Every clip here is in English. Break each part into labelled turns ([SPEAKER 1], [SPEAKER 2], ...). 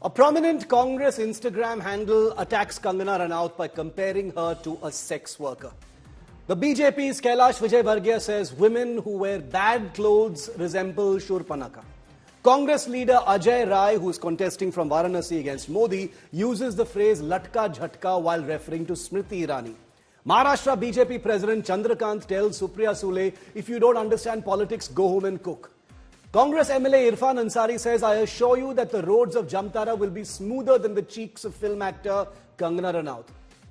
[SPEAKER 1] A prominent Congress Instagram handle attacks Kangana Ranaut by comparing her to a sex worker. The BJP's Kailash Vijayvargiya says women who wear bad clothes resemble Shurpanaka. Congress leader Ajay Rai, who is contesting from Varanasi against Modi, uses the phrase Latka Jhatka while referring to Smriti Irani. Maharashtra BJP President Chandrakant tells Supriya Shrinate, if you don't understand politics, go home and cook. Congress MLA Irfan Ansari says, I assure you that the roads of Jamtara will be smoother than the cheeks of film actor Kangana Ranaut.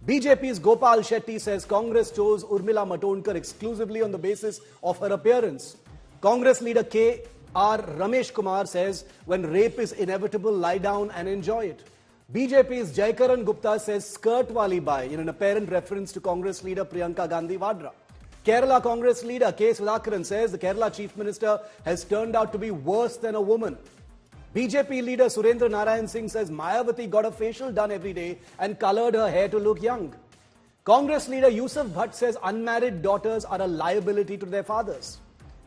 [SPEAKER 1] BJP's Gopal Shetty says Congress chose Urmila Matondkar exclusively on the basis of her appearance. Congress leader K.R. Ramesh Kumar says, when rape is inevitable, lie down and enjoy it. BJP's Jaikaran Gupta says skirt wali bai in an apparent reference to Congress leader Priyanka Gandhi Vadra. Kerala Congress leader K. Sudhakaran says the Kerala Chief Minister has turned out to be worse than a woman. BJP leader Surendra Narayan Singh says Mayawati got a facial done every day and coloured her hair to look young. Congress leader Yusuf Bhatt says unmarried daughters are a liability to their fathers.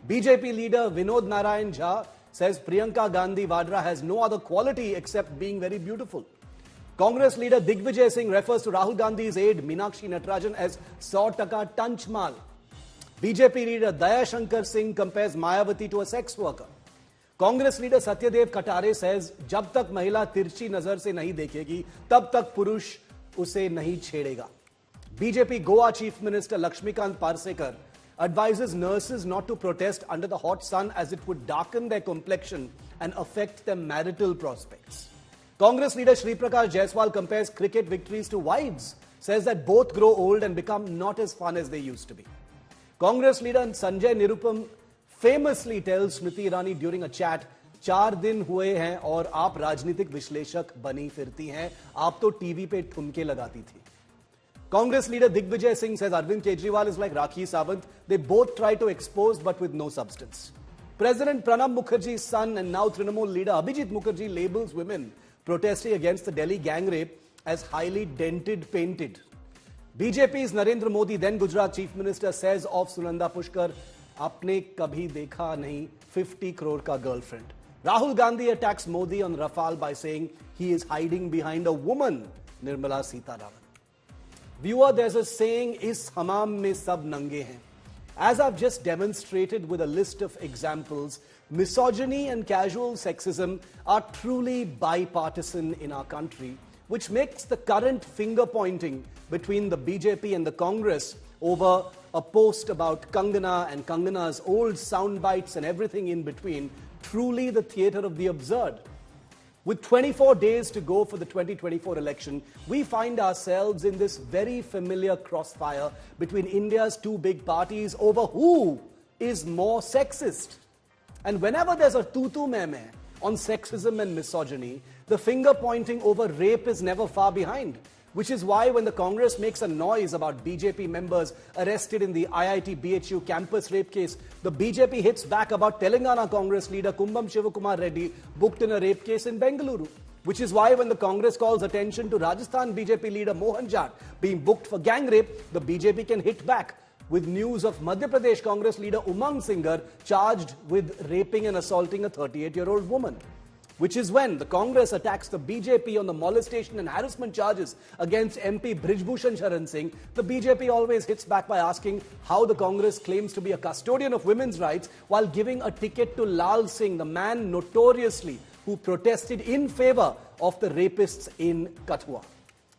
[SPEAKER 1] BJP leader Vinod Narayan Jha says Priyanka Gandhi Vadra has no other quality except being very beautiful. Congress leader Digvijay Singh refers to Rahul Gandhi's aide Meenakshi Natarajan as 100% Tanchmal. BJP leader Daya Shankar Singh compares Mayawati to a sex worker. Congress leader Satyadev Katare says, जब तक महिला तिरछी नजर से नहीं देखेगी, तब तक पुरुष उसे नहीं छेड़ेगा. BJP Goa Chief Minister Lakshmikant Parsekar advises nurses not to protest under the hot sun as it would darken their complexion and affect their marital prospects. Congress leader Shri Prakash Jaiswal compares cricket victories to wives, says that both grow old and become not as fun as they used to be. Congress leader Sanjay Nirupam famously tells Smriti Irani during a chat, 4 दिन हुए हैं और आप राजनीतिक विश्लेषक बनी फिरती हैं, आप तो टीवी पे ठुमके लगाती थी. Congress leader Digvijay Singh says Arvind Kejriwal is like Rakhi Sawant. They both try to expose but with no substance. President Pranab Mukherjee's son and now Trinamool leader Abhijit Mukherjee labels women protesting against the Delhi gang rape as highly dented painted. BJP's Narendra Modi, then Gujarat Chief Minister, says of Sunanda Pushkar, आपने कभी देखा नहीं 50 crore का girlfriend. Rahul Gandhi attacks Modi on Rafale by saying he is hiding behind a woman, Nirmala Sitharaman. Viewer, there's a saying, is hamam mein sab nange hain. As I've just demonstrated with a list of examples, misogyny and casual sexism are truly bipartisan in our country, which makes the current finger-pointing between the BJP and the Congress over a post about Kangana and Kangana's old sound bites and everything in between truly the theatre of the absurd. With 24 days to go for the 2024 election, we find ourselves in this very familiar crossfire between India's two big parties over who is more sexist. And whenever there's a tutu meme on sexism and misogyny, the finger pointing over rape is never far behind. Which is why when the Congress makes a noise about BJP members arrested in the IIT BHU campus rape case, the BJP hits back about Telangana Congress leader Kumbam Shivakumar Reddy booked in a rape case in Bengaluru. Which is why when the Congress calls attention to Rajasthan BJP leader Mohan Jat being booked for gang rape, the BJP can hit back with news of Madhya Pradesh Congress leader Umang Singhar charged with raping and assaulting a 38-year-old woman. Which is when the Congress attacks the BJP on the molestation and harassment charges against MP Brijbhushan Sharan Singh, the BJP always hits back by asking how the Congress claims to be a custodian of women's rights while giving a ticket to Lal Singh, the man notoriously who protested in favor of the rapists in Kathua.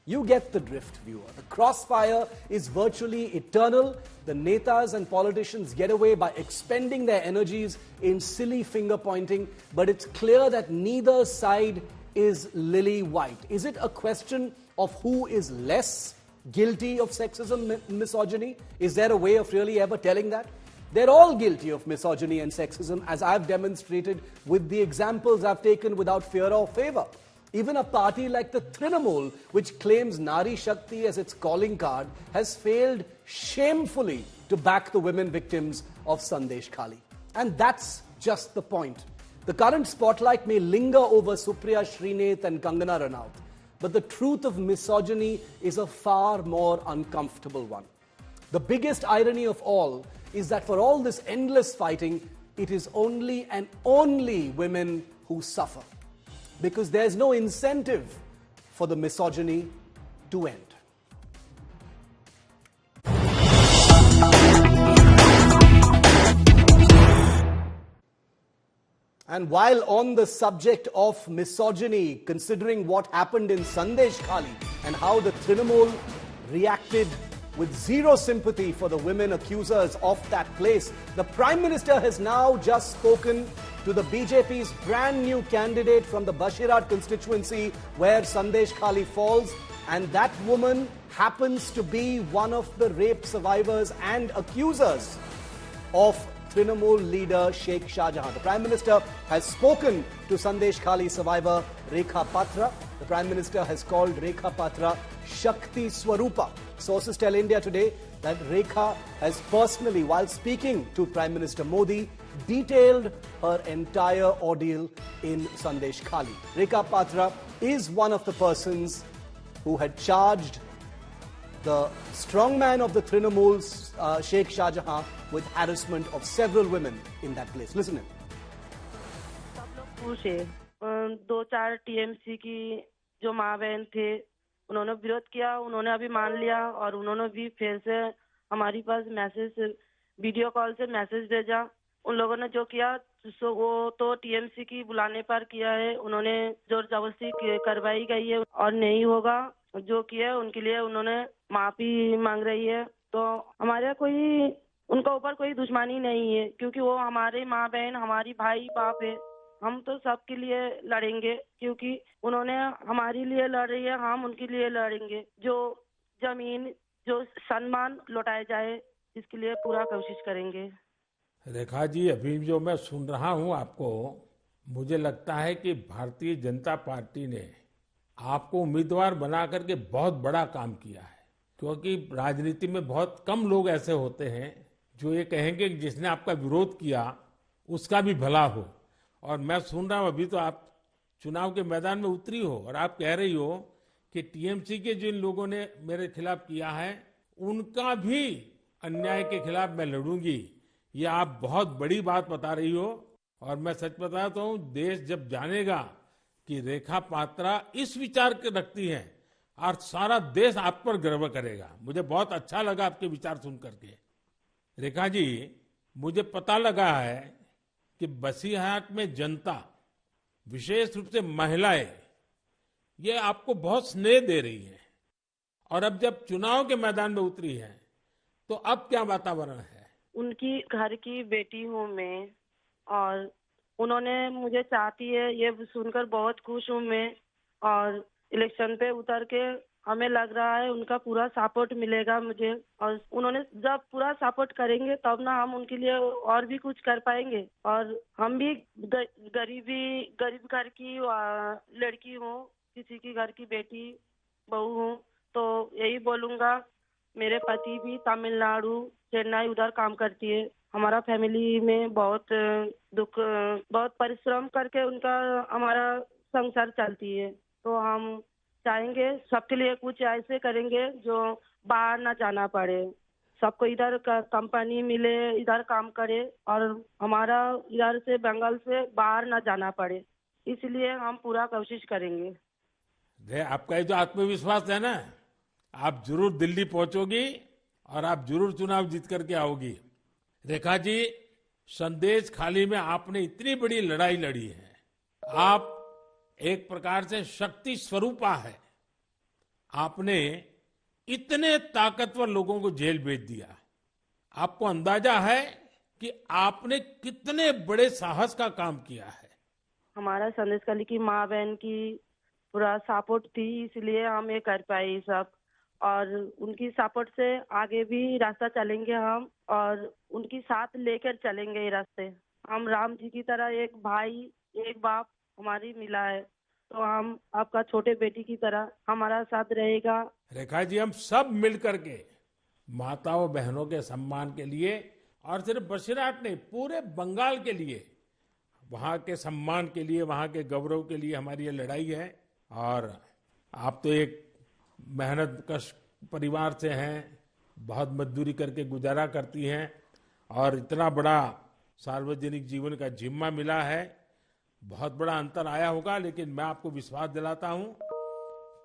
[SPEAKER 1] You get the drift, viewer. The crossfire is virtually eternal. The netas and politicians get away by expending their energies in silly finger pointing, but it's clear that neither side is lily white. Is it a question of who is less guilty of sexism and misogyny? Is there a way of really ever telling that? They're all guilty of misogyny and sexism, as I've demonstrated with the examples I've taken without fear or favor. Even a party like the Trinamool, which claims Nari Shakti as its calling card, has failed shamefully to back the women victims of Sandesh Khali. And that's just the point. The current spotlight may linger over Supriya Shrinate and Kangana Ranaut, but the truth of misogyny is a far more uncomfortable one. The biggest irony of all is that for all this endless fighting, it is only and only women who suffer. because there's no incentive for the misogyny to end. And while on the subject of misogyny, considering what happened in Sandesh Khali and how the Trinamool reacted with zero sympathy for the women accusers of that place, the Prime Minister has now just spoken to the BJP's brand new candidate from the Bashirat constituency where Sandesh Khali falls, and that woman happens to be one of the rape survivors and accusers of Trinamool leader Sheikh Shahjahan. The Prime Minister has spoken to Sandesh Khali survivor Rekha Patra. The Prime Minister has called Rekha Patra Shakti Swarupa. Sources tell India Today that Rekha has personally, while speaking to Prime Minister Modi, detailed her entire ordeal in Sandesh Khali. Rekha Patra is one of the persons who had charged the strongman of the Trinamool, Sheikh Shahjahan, with harassment of several women in that place. Listen in.
[SPEAKER 2] सब लोग खुश है। दो चार TMC की जो माँ बहन थे उन्होंने विरोध किया, उन्होंने अभी मान लिया और उन्होंने भी फिर से हमारी पास मैसेज, वीडियो कॉल से मैसेज भेजा। उन लोगों ने जो किया वो तो टीएमसी की बुलाने पर किया है, उन्होंने जोर जबरदस्ती करवाई गई है और नहीं होगा जो किया उनके लिए उन्होंने माफी मांग रही है। तो हमारे कोई उनका ऊपर कोई दुश्मनी नहीं है, क्योंकि वो हमारे माँ बहन, हमारी भाई बाप है। हम तो सबके लिए लड़ेंगे, क्योंकि उन्होंने हमारे लिए लड़ रही है, हम उनके लिए लड़ेंगे। जो जमीन, जो सम्मान लौटाया जाए, इसके लिए पूरा कोशिश करेंगे।
[SPEAKER 3] रेखा जी, अभी जो मैं सुन रहा हूं आपको, मुझे लगता है कि भारतीय जनता पार्टी ने आपको उम्मीदवार बना करके बहुत बड़ा काम किया है, क्योंकि राजनीति में बहुत कम लोग ऐसे होते हैं जो ये कहेंगे कि जिसने आपका विरोध किया उसका भी भला हो। और मैं सुन रहा हूं अभी तो आप चुनाव के मैदान में उतरी हो और आप कह रही हो कि टीएमसी के जिन लोगों ने मेरे खिलाफ किया है उनका भी अन्याय के खिलाफ मैं लड़ूंगी। ये आप बहुत बड़ी बात बता रही हो और मैं सच बताता हूं, देश जब जानेगा कि रेखा पात्रा इस विचार के रखती हैं और सारा देश आप पर गर्व करेगा। मुझे बहुत अच्छा लगा आपके विचार सुन करके। रेखा जी, मुझे पता लगा है कि बसीरहाट में जनता, विशेष रूप से महिलाएं, ये आपको बहुत स्नेह दे रही है और अब जब चुनाव के मैदान में उतरी है तो अब क्या वातावरण है?
[SPEAKER 2] उनकी घर की बेटी हूँ मैं और उन्होंने मुझे चाहती है, ये सुनकर बहुत खुश हूँ मैं। और इलेक्शन पे उतर के हमें लग रहा है उनका पूरा सपोर्ट मिलेगा मुझे, और उन्होंने जब पूरा सपोर्ट करेंगे तब ना हम उनके लिए और भी कुछ कर पाएंगे। और हम भी गरीब घर की लड़की हूँ, किसी की घर की बेटी बहू हूँ, तो यही बोलूँगा। मेरे पति भी तमिलनाडु, चेन्नई उधर काम करती है। हमारा फैमिली में बहुत दुख, बहुत परिश्रम करके उनका हमारा संसार चलती है। तो हम चाहेंगे सबके लिए कुछ ऐसे करेंगे जो बाहर ना जाना पड़े, सबको इधर कंपनी मिले, इधर काम करे और हमारा इधर से बंगाल से बाहर ना जाना पड़े, इसलिए हम पूरा कोशिश करेंगे।
[SPEAKER 3] आपका ये जो आत्मविश्वास है ना, आप जरूर दिल्ली पहुंचोगी और आप जरूर चुनाव जीत करके आओगी। रेखा जी, संदेश खाली में आपने इतनी बड़ी लड़ाई लड़ी है, आप एक प्रकार से शक्ति स्वरूपा है। आपने इतने ताकतवर लोगों को जेल भेज दिया। आपको अंदाजा है कि आपने कितने बड़े साहस का काम किया है।
[SPEAKER 2] हमारा संदेश खाली की माँ बहन की पूरा सपोर्ट थी, इसलिए हम ये कर पाए सब। और उनकी सपोर्ट से आगे भी रास्ता चलेंगे हम, और उनकी साथ लेकर चलेंगे ये रास्ते। हम राम जी की तरह एक भाई, एक बाप हमारी मिला है, तो हम आपका छोटे बेटी की तरह हमारा साथ रहेगा।
[SPEAKER 3] रेखा जी, हम सब मिलकर के माताओं बहनों के सम्मान के लिए, और सिर्फ बसीरहाट नहीं, पूरे बंगाल के लिए, वहां के सम्मान के लिए, वहां के गौरव के लिए हमारी ये लड़ाई है। और आप तो एक मेहनत कश परिवार से हैं, बहुत मजदूरी करके गुजारा करती हैं और इतना बड़ा सार्वजनिक जीवन का जिम्मा मिला है, बहुत बड़ा अंतर आया होगा, लेकिन मैं आपको विश्वास दिलाता हूं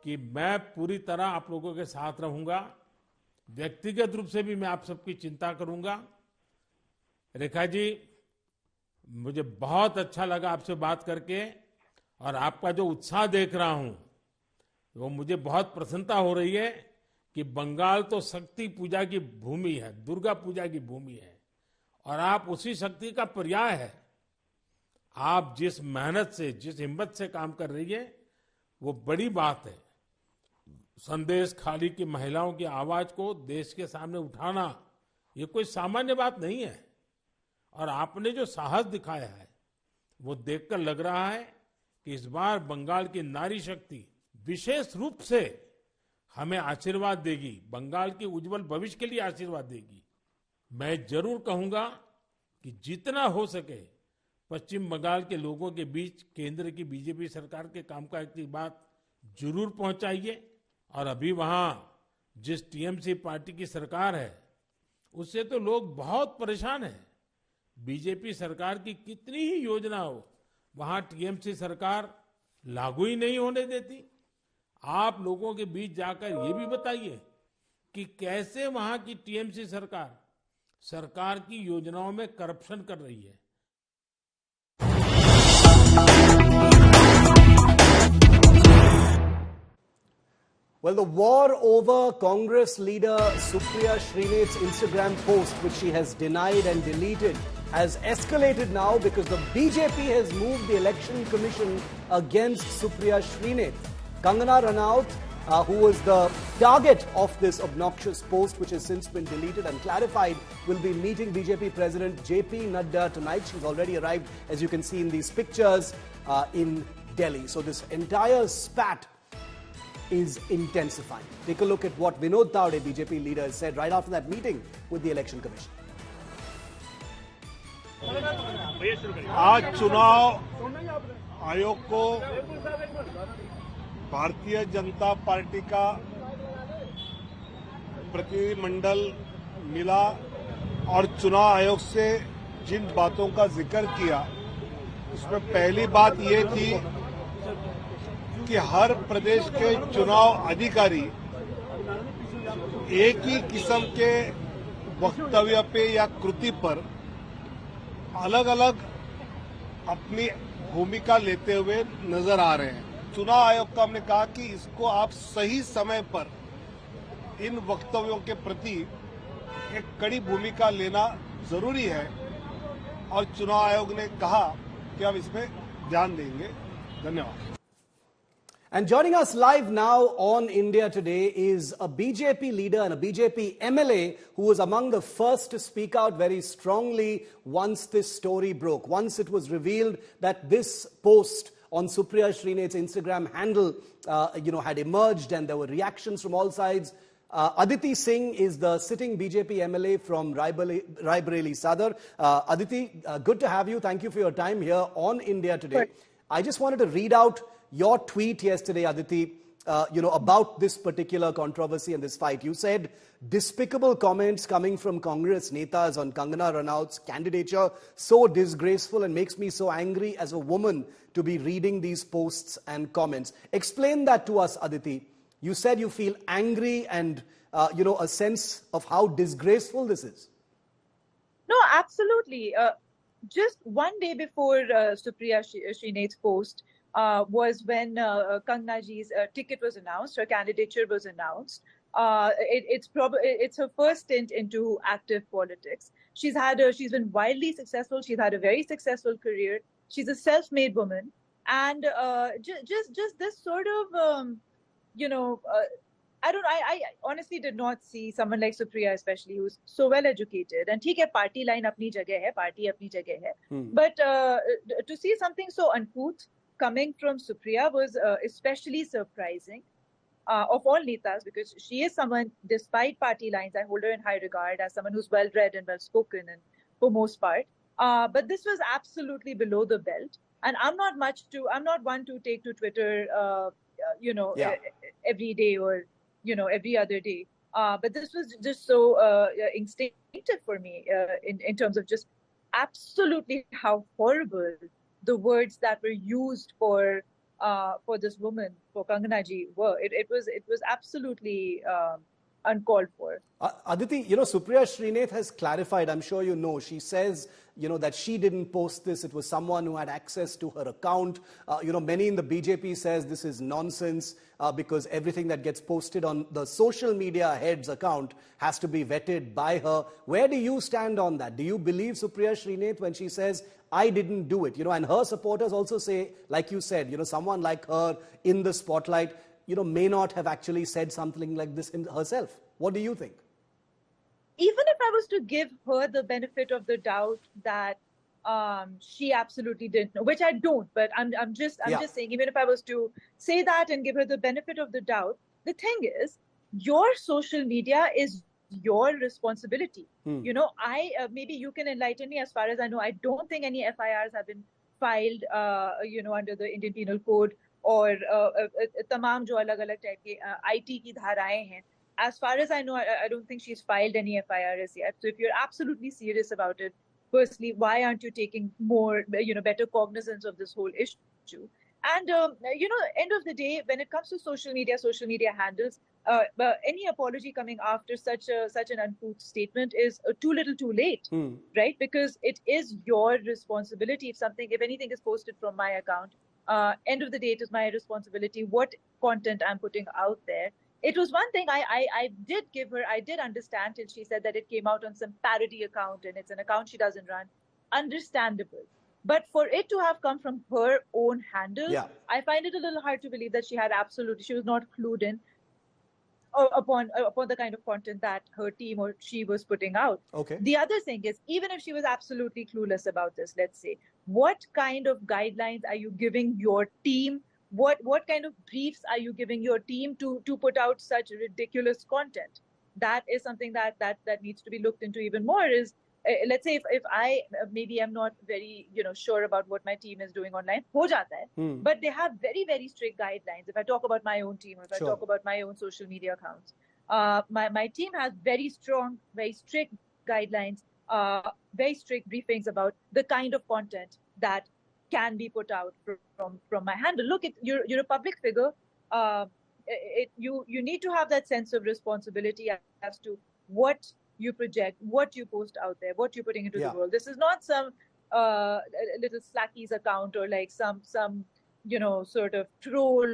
[SPEAKER 3] कि मैं पूरी तरह आप लोगों के साथ रहूंगा। व्यक्तिगत रूप से भी मैं आप सबकी चिंता करूंगा। रेखा जी, मुझे बहुत अच्छा लगा आपसे बात करके, और आपका जो उत्साह देख रहा हूं वो मुझे बहुत प्रसन्नता हो रही है कि बंगाल तो शक्ति पूजा की भूमि है, दुर्गा पूजा की भूमि है, और आप उसी शक्ति का पर्याय है। आप जिस मेहनत से, जिस हिम्मत से काम कर रही है, वो बड़ी बात है। संदेश खाली की महिलाओं की आवाज को देश के सामने उठाना, ये कोई सामान्य बात नहीं है। और आपने जो साहस दिखाया है वो देखकर लग रहा है कि इस बार बंगाल की नारी शक्ति विशेष रूप से हमें आशीर्वाद देगी, बंगाल के उज्जवल भविष्य के लिए आशीर्वाद देगी। मैं जरूर कहूंगा कि जितना हो सके पश्चिम बंगाल के लोगों के बीच केंद्र की बीजेपी सरकार के कामकाज की बात जरूर पहुंचाइए। और अभी वहां जिस टीएमसी पार्टी की सरकार है उससे तो लोग बहुत परेशान हैं। बीजेपी सरकार की कितनी ही योजना हो, वहां टीएमसी सरकार लागू ही नहीं होने देती। आप लोगों के बीच जाकर ये भी बताइए कि कैसे वहां की टीएमसी सरकार की योजनाओं में करप्शन कर रही है।
[SPEAKER 1] Well, the war over Congress leader Supriya Shrinate's Instagram post, which she has denied and deleted, has escalated now because the BJP has moved the Election Commission against Supriya Shrinate. Kangana Ranaut, who was the target of this obnoxious post, which has since been deleted and clarified, will be meeting BJP President JP Nadda tonight. She's already arrived, as you can see in these pictures, in Delhi. So this entire spat is intensifying. Take a look at what Vinod Tawde, BJP leader, has said right after that meeting with the Election Commission.
[SPEAKER 4] आज चुनाव आयोग को Bharatiya Janata party का प्रतिनिधिमंडल मिला और चुनाव आयोग से जिन बातों का जिक्र किया उसमें पहली बात ये थी कि हर प्रदेश के चुनाव अधिकारी एक ही किस्म के वक्तव्य पे या कृति पर अलग अलग अपनी भूमिका लेते हुए नजर आ रहे हैं। चुनाव आयोग का हमने कहा कि इसको आप सही समय पर इन वक्तव्यों के प्रति एक कड़ी भूमिका लेना जरूरी है और चुनाव आयोग ने कहा कि हम इसमें ध्यान देंगे। धन्यवाद।
[SPEAKER 1] And joining us live now on India Today is a BJP leader and a BJP MLA who was among the first to speak out very strongly once this story broke. Once it was revealed that this post on Supriya Shrinate's Instagram handle, had emerged and there were reactions from all sides. Aditi Singh is the sitting BJP MLA from Raebareli Sadar. Aditi, good to have you. Thank you for your time here on India Today.
[SPEAKER 5] Right.
[SPEAKER 1] I just wanted to read out your tweet yesterday, Aditi, about this particular controversy and this fight. You said, despicable comments coming from Congress netas on Kangana Ranaut's candidature, so disgraceful and makes me so angry as a woman to be reading these posts and comments. Explain that to us, Aditi. You said you feel angry and, a sense of how disgraceful this is.
[SPEAKER 5] No, absolutely. Just one day before Supriya Shrinate's post, was when Kangana ji's ticket was announced, her candidature was announced. It's her first stint into active politics. She's been wildly successful. She's had a very successful career. She's a self-made woman, and just this sort of I honestly did not see someone like Supriya, especially, who's so well educated. And theek hai, party line apni jagah hai, party apni jagah hai. But to see something so uncouth coming from Supriya was especially surprising of all netas, because she is someone, despite party lines, I hold her in high regard as someone who's well-read and well-spoken, and for most part. But this was absolutely below the belt. And I'm not one to take to Twitter, every day or, every other day. But this was just so instinctive for me in terms of just absolutely how horrible the words that were used for this woman, for Kangana ji, were. It was absolutely uncalled for.
[SPEAKER 1] Aditi, Supriya Shrinate has clarified, I'm sure you know, she says, that she didn't post this. It was someone who had access to her account. Many in the BJP says this is nonsense because everything that gets posted on the social media head's account has to be vetted by her. Where do you stand on that? Do you believe Supriya Shrinate when she says, I didn't do it? And her supporters also say, like you said, someone like her in the spotlight, may not have actually said something like this herself. What do you think?
[SPEAKER 5] Even if I was to give her the benefit of the doubt that she absolutely didn't know, which I don't, but I'm just saying, even if I was to say that and give her the benefit of the doubt, the thing is, your social media is your responsibility. Maybe you can enlighten me. As far as I know, I don't think any FIRs have been filed, under the Indian Penal Code or तमाम जो अलग-अलग type के IT की धाराएं हैं. As far as I know, I don't think she's filed any FIRs yet. So if you're absolutely serious about it, firstly, why aren't you taking more, better cognizance of this whole issue? And, end of the day, when it comes to social media handles, any apology coming after such an uncouth statement is too little too late, right? Because it is your responsibility. If anything is posted from my account, end of the day, it is my responsibility what content I'm putting out there. It was one thing I did understand till she said that it came out on some parody account and it's an account she doesn't run. Understandable. But for it to have come from her own handle, I find it a little hard to believe that she was not clued in upon the kind of content that her team or she was putting out.
[SPEAKER 1] Okay.
[SPEAKER 5] The other thing is, even if she was absolutely clueless about this, let's say, what kind of guidelines are you giving your team? What kind of briefs are you giving your team to put out such ridiculous content? That is something that needs to be looked into even more. Is let's say if I maybe I'm not very sure about what my team is doing online, ho jata hai. But they have very, very strict guidelines. If I talk about my own team, or if I talk about my own social media accounts, my team has very strong, very strict guidelines, very strict briefings about the kind of content that can be put out from my handle. Look, you're a public figure. You need to have that sense of responsibility as to what you project, what you post out there, what you're putting into the world. This is not some little slackies account or like some sort of troll,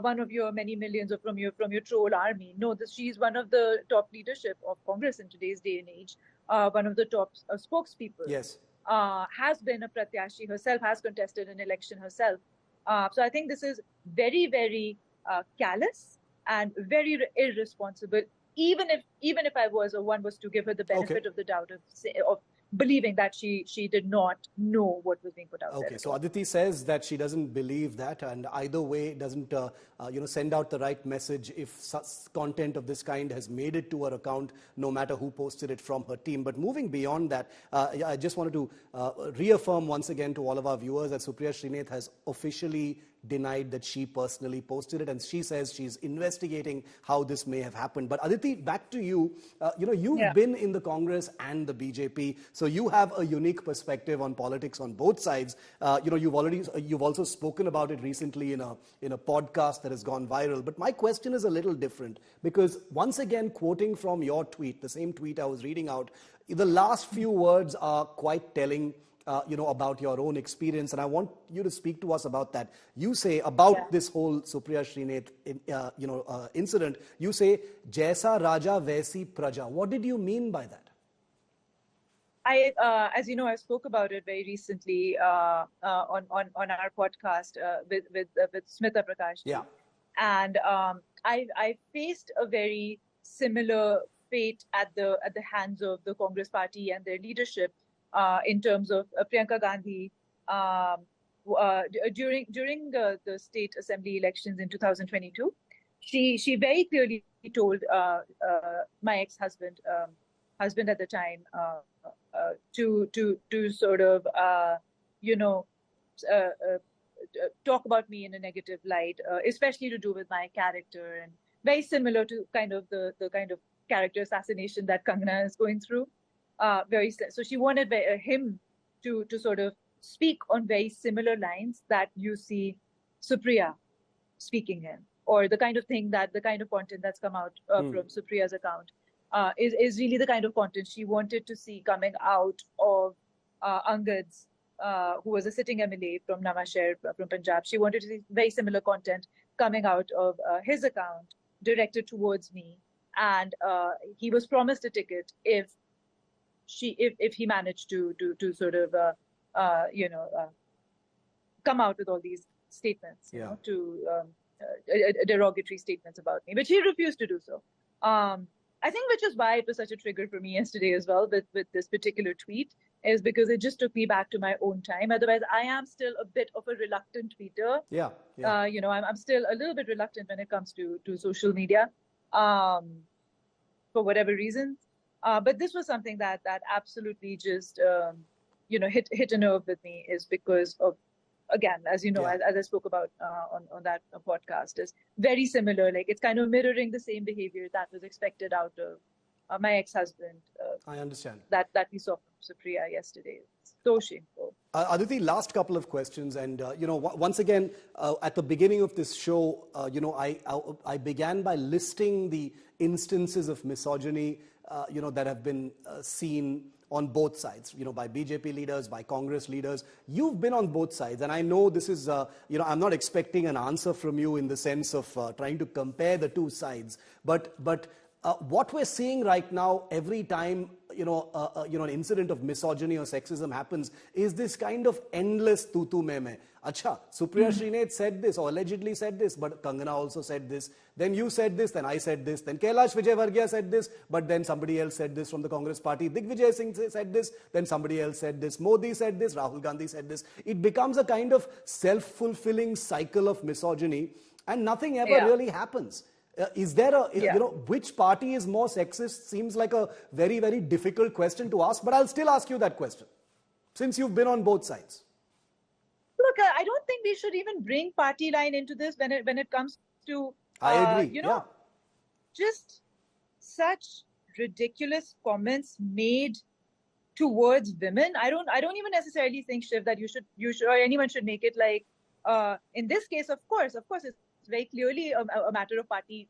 [SPEAKER 5] one of your many millions or from your troll army. No, she's one of the top leadership of Congress in today's day and age, one of the top spokespeople.
[SPEAKER 1] Yes.
[SPEAKER 5] Has been a pratyashi herself, has contested an election herself. So I think this is very, very callous and very irresponsible. Even if one was to give her the benefit of the doubt of believing that she did not know what was being put out there.
[SPEAKER 1] Okay, so Aditi says that she doesn't believe that, and either way doesn't send out the right message if such content of this kind has made it to her account, no matter who posted it from her team. But moving beyond that, I just wanted to reaffirm once again to all of our viewers that Supriya Shrinate has officially denied that she personally posted it, and she says she's investigating how this may have happened. But Aditi, back to you. You've been in the Congress and the BJP, so you have a unique perspective on politics on both sides. You've also spoken about it recently in a podcast that has gone viral. But my question is a little different, because once again, quoting from your tweet, the same tweet I was reading out, the last few words are quite telling. About your own experience, and I want you to speak to us about that. You say about this whole Supriya Shrinate, incident. You say, "Jaisa Raja, Vaisi Praja." What did you mean by that?
[SPEAKER 5] As you know, I spoke about it very recently on our podcast with Smita Prakash.
[SPEAKER 1] Yeah,
[SPEAKER 5] and I faced a very similar fate at the hands of the Congress Party and their leadership. In terms of Priyanka Gandhi, during the state assembly elections in 2022, she very clearly told my ex-husband, husband at the time, to sort of talk about me in a negative light, especially to do with my character, and very similar to kind of the kind of character assassination that Kangana is going through. So she wanted him to sort of speak on very similar lines that you see Supriya speaking in, or the kind of content that's come out from Supriya's account is really the kind of content she wanted to see coming out of Angad's, who was a sitting MLA from Nawashehar from Punjab. She wanted to see very similar content coming out of his account directed towards me, and he was promised a ticket if he managed to sort of come out with all these statements, derogatory statements about me, but he refused to do so. I think which is why it was such a trigger for me yesterday as well with this particular tweet, is because it just took me back to my own time. Otherwise, I am still a bit of a reluctant tweeter. I'm still a little bit reluctant when it comes to social media, for whatever reasons. But this was something that absolutely just hit a nerve with me, is because of, again, as you know, as I spoke about on that podcast, is very similar. Like, it's kind of mirroring the same behavior that was expected out of my ex-husband.
[SPEAKER 1] I understand.
[SPEAKER 5] That we saw from Supriya yesterday. It's so shameful.
[SPEAKER 1] Aditi, last couple of questions. And, once again, at the beginning of this show, I began by listing the instances of misogyny, that have been seen on both sides, by BJP leaders, by Congress leaders. You've been on both sides. And I know this is, I'm not expecting an answer from you in the sense of trying to compare the two sides. But what we're seeing right now, every time, an incident of misogyny or sexism happens, is this kind of endless tu me. Acha, Supriya Shrinate said this, or allegedly said this, but Kangana also said this. Then you said this, then I said this. Then Kailash Vijayvargiya said this, but then somebody else said this from the Congress party. Digvijay Singh said this, then somebody else said this. Modi said this, Rahul Gandhi said this. It becomes a kind of self-fulfilling cycle of misogyny, and nothing ever really happens. Is there which party is more sexist? Seems like a very, very difficult question to ask, but I'll still ask you that question, since you've been on both sides.
[SPEAKER 5] Look, I don't think we should even bring party line into this when it comes to,
[SPEAKER 1] I agree.
[SPEAKER 5] Just such ridiculous comments made towards women. I don't even necessarily think, Shiv, that you should or anyone should make it like, in this case, of course, it's very clearly a matter of party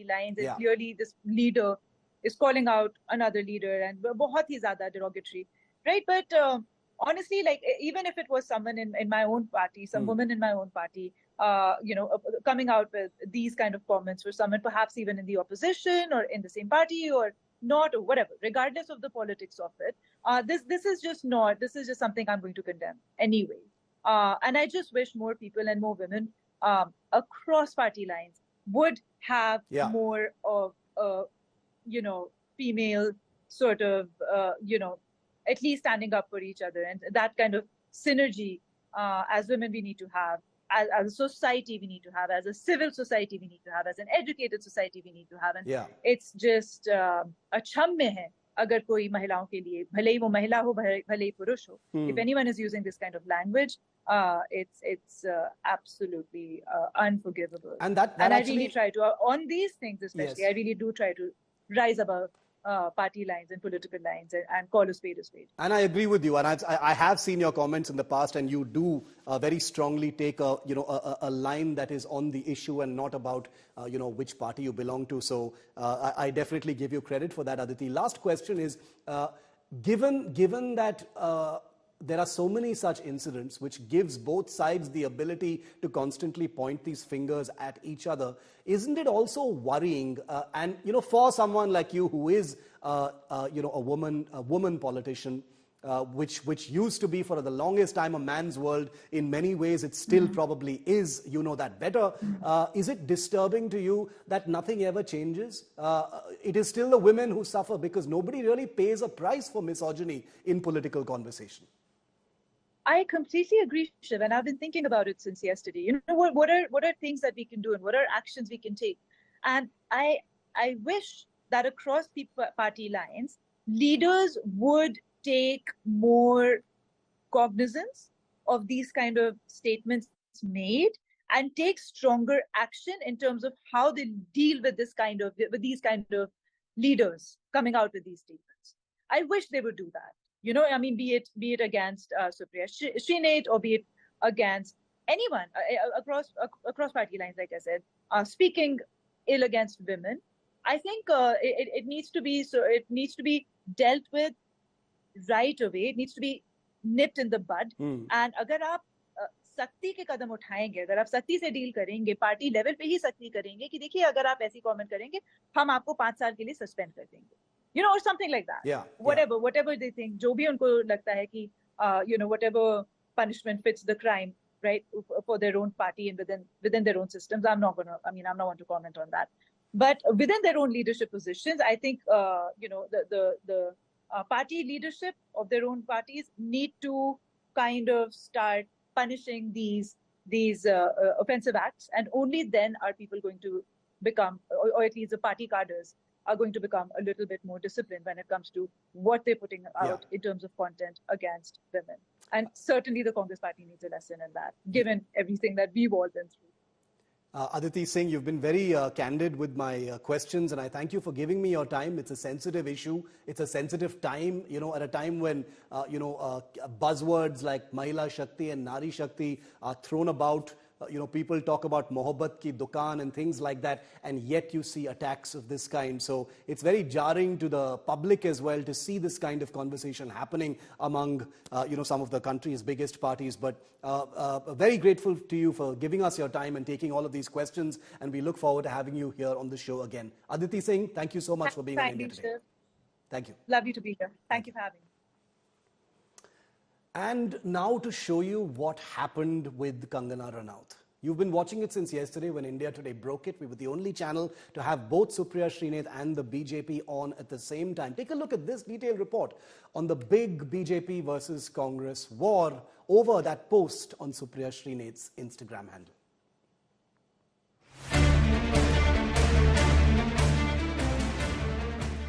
[SPEAKER 5] lines. And clearly this leader is calling out another leader, and bahut hi zyada derogatory, right? But honestly, like, even if it was someone in my own party, some woman in my own party, coming out with these kind of comments for someone perhaps even in the opposition or in the same party or not, or whatever, regardless of the politics of it, this is just something I'm going to condemn anyway. And I just wish more people and more women across party lines would have more of female sort of at least standing up for each other, and that kind of synergy as women we need to have, as a society we need to have, as a civil society we need to have, as an educated society we need to have. And it's just acham mein hai agar koi mahilaon ke liye, bhale hi wo mahila ho bhale hi purush ho, if anyone is using this kind of language, it's absolutely unforgivable. And I really try to, on these things especially, I really do try to rise above party lines and political lines and call a spade a spade. And
[SPEAKER 1] I agree with you. And I have seen your comments in the past, and you do very strongly take a line that is on the issue and not about which party you belong to. So I definitely give you credit for that, Aditi. Last question is, given that there are so many such incidents, which gives both sides the ability to constantly point these fingers at each other, isn't it also worrying? And for someone like you, who is a woman politician, which used to be for the longest time a man's world, in many ways it still probably is. You know that better. Is it disturbing to you that nothing ever changes? It is still the women who suffer, because nobody really pays a price for misogyny in political conversation.
[SPEAKER 5] I completely agree, Shiv, and I've been thinking about it since yesterday. What are things that we can do, and what are actions we can take? And I wish that across party lines, leaders would take more cognizance of these kind of statements made and take stronger action in terms of how they deal with these kind of leaders coming out with these statements. I wish they would do that. You know, I mean, be it against Supriya Shrinate or be it against anyone across party lines, like I said, speaking ill against women. I think it needs to be dealt with right away. It needs to be nipped in the bud. And अगर आप सख्ती के कदम उठाएंगे, अगर आप सख्ती से deal करेंगे, पार्टी लेवल पे ही सख्ती करेंगे कि देखिए अगर आप ऐसी कमेंट करेंगे हम आपको 5 साल के लिए सस्पेंड कर देंगे, you know, or something like that. Whatever they think, जो भी उनको लगता है कि you know, whatever punishment fits the crime, right, for their own party and within their own systems. I'm not want to comment on that. But within their own leadership positions, I think you know, the party leadership of their own parties need to kind of start punishing these offensive acts, and only then are people going to become, or at least the party cadres are going to become a little bit more disciplined when it comes to what they're putting out in terms of content against women. And certainly the Congress party needs a lesson in that, given everything that we've all been through.
[SPEAKER 1] Aditi Singh, you've been very candid with my questions, and I thank you for giving me your time. It's a sensitive issue. It's a sensitive time, you know, at a time when, you know, buzzwords like Mahila Shakti and Nari Shakti are thrown about. You know, people talk about Mohabbat ki dukaan and things like that, and yet you see attacks of this kind. So it's very jarring to the public as well to see this kind of conversation happening among, you know, some of the country's biggest parties. But very grateful to you for giving us your time and taking all of these questions, and we look forward to having you here on the show again. Aditi Singh, thank you so much for being on India Today. Thank you.
[SPEAKER 5] Lovely to be here. Thank you for having me.
[SPEAKER 1] And now to show you what happened with Kangana Ranaut. You've been watching it since yesterday when India Today broke it. We were the only channel to have both Supriya Shrinate and the BJP on at the same time. Take a look at this detailed report on the big BJP versus Congress war over that post on Supriya Shrinate's Instagram handle.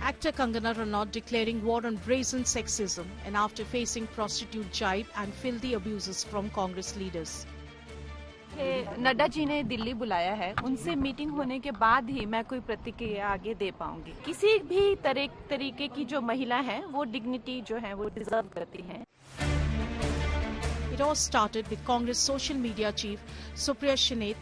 [SPEAKER 6] Actor Kangana Ranaut declaring war on brazen sexism and after facing prostitute jibe and filthy abuses from Congress leaders.
[SPEAKER 7] Nadda ji ने दिल्ली बुलाया है, उनसे meeting होने के बाद ही मैं कोई प्रतिक्रिया आगे दे पाऊंगी. किसी भी तरीके की जो महिला है वो डिग्निटी जो है वो डिजर्व करती हैं.
[SPEAKER 6] It all started with Congress social media chief Supriya Shrinate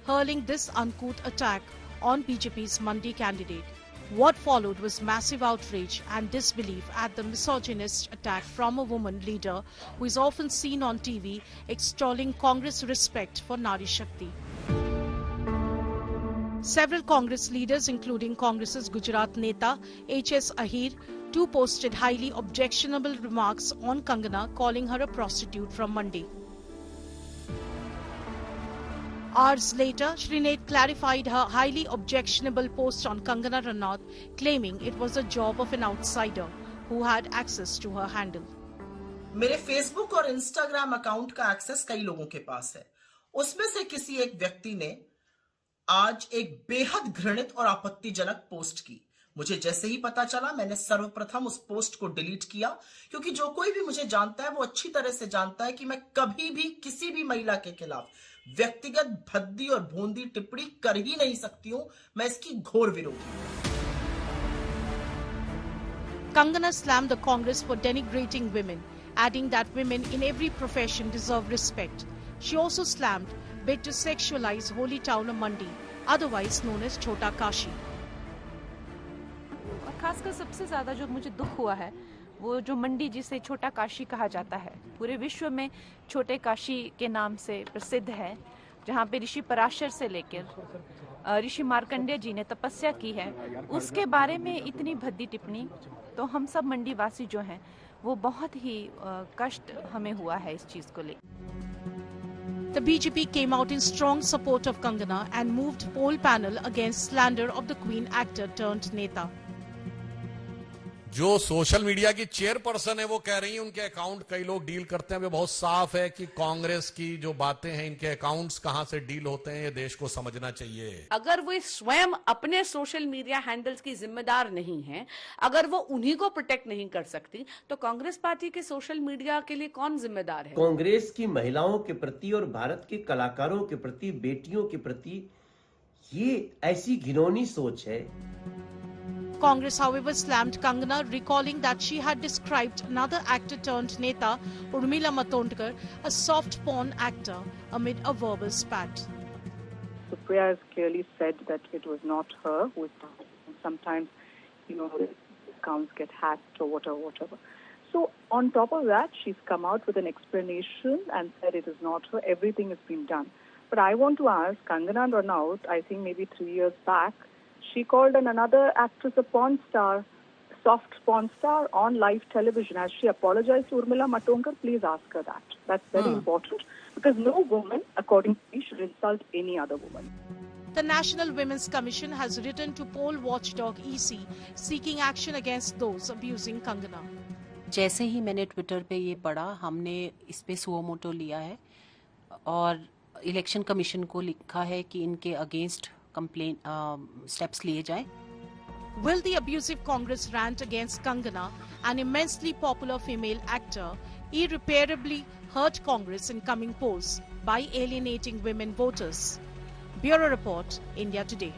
[SPEAKER 6] hurling this uncouth attack on BJP's Mandi candidate. What followed was massive outrage and disbelief at the misogynist attack from a woman leader who is often seen on TV extolling Congress respect for Nari Shakti. Several Congress leaders, including Congress's Gujarat Neta H.S. Ahir, too posted highly objectionable remarks on Kangana, calling her a prostitute from Mandi. Hours later, Shrinate clarified her highly objectionable post on Kangana Ranaut, claiming it was a job of an outsider who had access to her handle.
[SPEAKER 8] मेरे Facebook और Instagram account का access कई लोगों के पास है. उसमें से किसी एक व्यक्ति ने आज एक बेहद घृणित और आपत्तिजनक पोस्ट की. मुझे जैसे ही पता चला मैंने सर्वप्रथम उस पोस्ट को डिलीट किया, क्योंकि जो कोई भी मुझे जानता है वो अच्छी तरह से जानता है कि मैं कभी भी किसी भी महिला के खिलाफ व्यक्तिगत भद्दी और भोंदी टिप्पणी कर ही नहीं सकती हूं. मैं इसकी घोर विरोधी हूं.
[SPEAKER 6] Kangana slammed the Congress for denigrating women, adding that women in every profession deserve respect. She also slammed bid to sexualize holy town of Mandi, otherwise known as Chota Kashi.
[SPEAKER 7] और खासकर सबसे ज्यादा जो मुझे दुख हुआ है वो जो मंडी जिसे छोटा काशी कहा जाता है, पूरे विश्व में छोटे काशी के नाम से प्रसिद्ध है, जहाँ पे ऋषि पराशर से लेकर ऋषि मार्कंडेय जी ने तपस्या की है, उसके बारे में इतनी भद्दी टिप्पणी, तो हम सब मंडी वासी जो हैं वो बहुत ही कष्ट हमें हुआ है इस चीज को लेकर.
[SPEAKER 6] The BJP came out in strong support of Kangana and moved poll panel against slander of the Queen actor turned Neta.
[SPEAKER 9] जो सोशल मीडिया की चेयरपर्सन है वो कह रही है उनके अकाउंट कई लोग डील करते हैं. वे बहुत साफ है कि कांग्रेस की जो बातें हैं, इनके अकाउंट्स कहां से डील होते हैं, ये देश को समझना चाहिए.
[SPEAKER 10] अगर वो स्वयं अपने सोशल मीडिया हैंडल्स की जिम्मेदार नहीं है, अगर वो उन्हीं को प्रोटेक्ट नहीं कर सकती, तो कांग्रेस पार्टी के सोशल मीडिया के लिए कौन जिम्मेदार है?
[SPEAKER 11] कांग्रेस की महिलाओं के प्रति और भारत के कलाकारों के प्रति, बेटियों के प्रति ये ऐसी घिनौनी सोच है.
[SPEAKER 6] Congress, however, slammed Kangana, recalling that she had described another actor turned Neta, Urmila Matondkar, a soft porn actor amid a verbal spat.
[SPEAKER 12] Supriya has clearly said that it was not her who is sometimes, accounts get hacked or whatever. So on top of that, she's come out with an explanation and said it is not her. Everything has been done. But I want to ask, Kangana Ranaut, I think maybe 3 years back, she called another actress a porn star, soft porn star on live television. Has she apologized to Urmila Matondkar? Please ask her that. That's very important because no woman, according to me, should insult any other woman.
[SPEAKER 6] The National Women's Commission has written to poll watchdog EC seeking action against those abusing Kangana.
[SPEAKER 13] जैसे ही मैंने Twitter पे ये पढ़ा, हमने इस पे suo motu लिया है और इलेक्शन कमीशन को लिखा है कि इनके अगेंस्ट कंप्लेन स्टेप्स लिए जाएं.
[SPEAKER 6] Will the abusive Congress rant against Kangana, an immensely popular female actor, irreparably hurt Congress in coming polls by alienating women voters? Bureau Report, India Today.